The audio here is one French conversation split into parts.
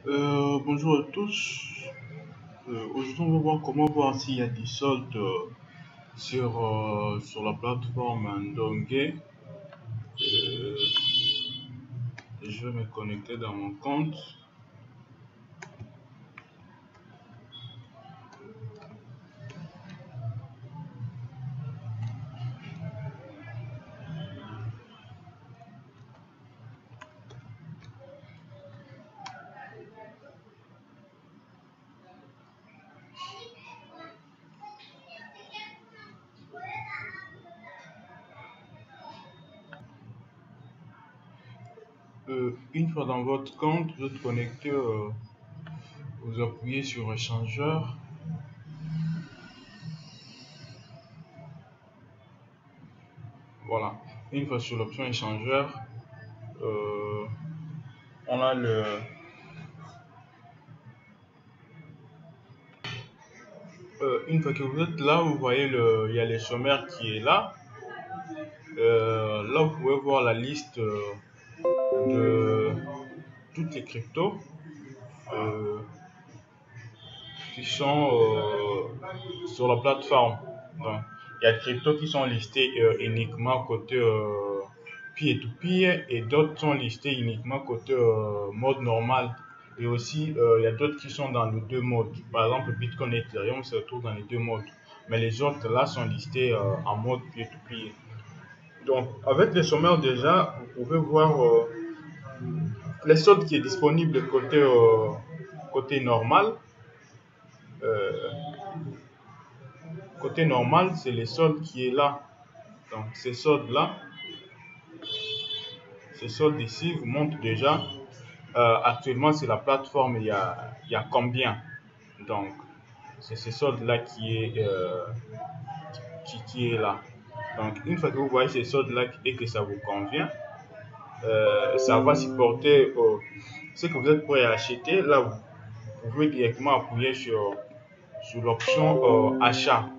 Bonjour à tous. Aujourd'hui, on va voir comment voir s'il y a des soldes sur la plateforme Ndonge. Euh, je vais me connecter dans mon compte. Une fois dans votre compte, vous êtes connecté, vous appuyez sur échangeur. Voilà. Une fois sur l'option échangeur, euh, on a une fois que vous êtes là, vous voyez il y a le sommaire qui est là. Là, vous pouvez voir la liste de toutes les cryptos euh, qui sont sur la plateforme. Donc, il y a des cryptos qui sont listés uniquement côté peer-to-peer et d'autres sont listés uniquement côté mode normal. Et aussi, il y a d'autres qui sont dans les deux modes. Par exemple, Bitcoin et Ethereum se retrouvent dans les deux modes. Mais les autres là sont listés en mode peer-to-peer. Donc, avec les sommaires déjà, vous pouvez voir les soldes qui est disponible côté normal. Euh, Côté normal, c'est les soldes qui est là. Donc, ces soldes ici vous montrent déjà actuellement sur la plateforme, il y a combien. Donc, c'est ces soldes-là qui est là. Donc, une fois que vous voyez ces soldes-là et que ça vous convient, ça va supporter ce que vous êtes prêt à acheter. Là, vous pouvez directement appuyer sur l'option achat.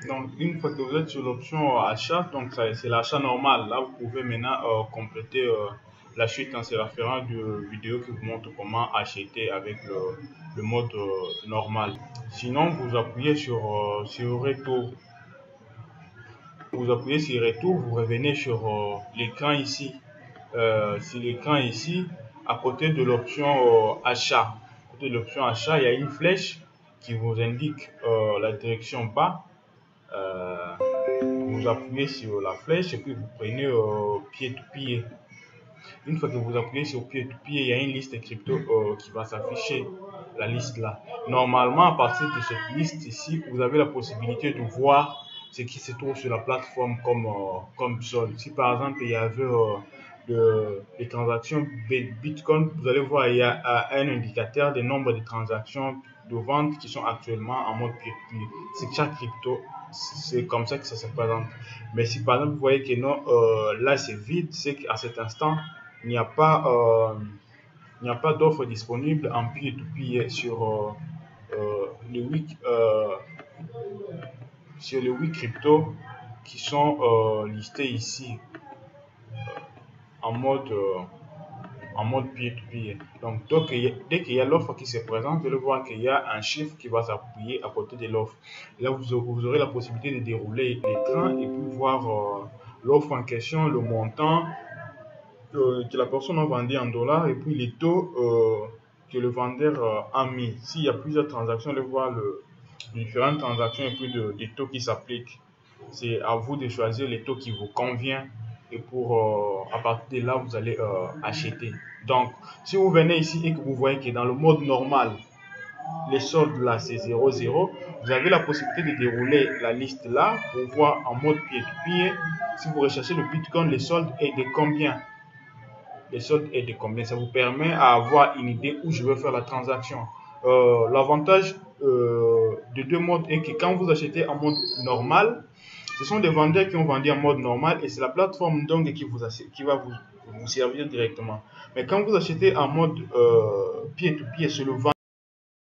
Donc, une fois que vous êtes sur l'option achat, donc c'est l'achat normal. Là, vous pouvez maintenant compléter la suite en se référant de vidéo qui vous montre comment acheter avec le mode normal. Sinon, vous appuyez sur retour. Vous appuyez sur retour, vous revenez sur l'écran ici. Sur l'écran ici, à côté de l'option achat. À côté de l'option achat, il y a une flèche qui vous indique la direction bas. Euh, vous appuyez sur la flèche et puis vous prenez pied-to-pied. Une fois que vous appuyez sur pied-to-pied, il y a une liste de crypto qui va s'afficher, la liste là. Normalement, à partir de cette liste ici, vous avez la possibilité de voir ce qui se trouve sur la plateforme comme solde. Si par exemple il y avait des transactions Bitcoin, vous allez voir il y a un indicateur des nombres de transactions de vente qui sont actuellement en mode peer-to-peer. C'est chaque crypto, c'est comme ça que ça se présente. Mais si par exemple vous voyez que non, là c'est vide, c'est qu'à cet instant, il n'y a pas, d'offre disponible en peer-to-peer les 8, sur les 8 cryptos qui sont listés ici en mode, euh, en mode peer-to-peer. Donc, dès qu'il y a l'offre qui se présente, vous allez voir qu'il y a un chiffre qui va s'appuyer à côté de l'offre. Là, vous aurez la possibilité de dérouler l'écran et puis voir l'offre en question, le montant que la personne a vendu en dollars et puis les taux que le vendeur a mis. S'il y a plusieurs transactions, allez voir les différentes transactions et puis des taux qui s'appliquent. C'est à vous de choisir les taux qui vous convient et à partir de là, vous allez acheter. Donc, si vous venez ici et que vous voyez que dans le mode normal, les soldes là, c'est 0,0, vous avez la possibilité de dérouler la liste là pour voir en mode peer-to-peer. Si vous recherchez le Bitcoin, les soldes est de combien? Les soldes est de combien? Ça vous permet à avoir une idée où je veux faire la transaction. L'avantage de deux modes est que quand vous achetez en mode normal, ce sont des vendeurs qui ont vendu en mode normal et c'est la plateforme donc qui va vous servir directement. Mais quand vous achetez en mode peer-to-peer, c'est le vendeur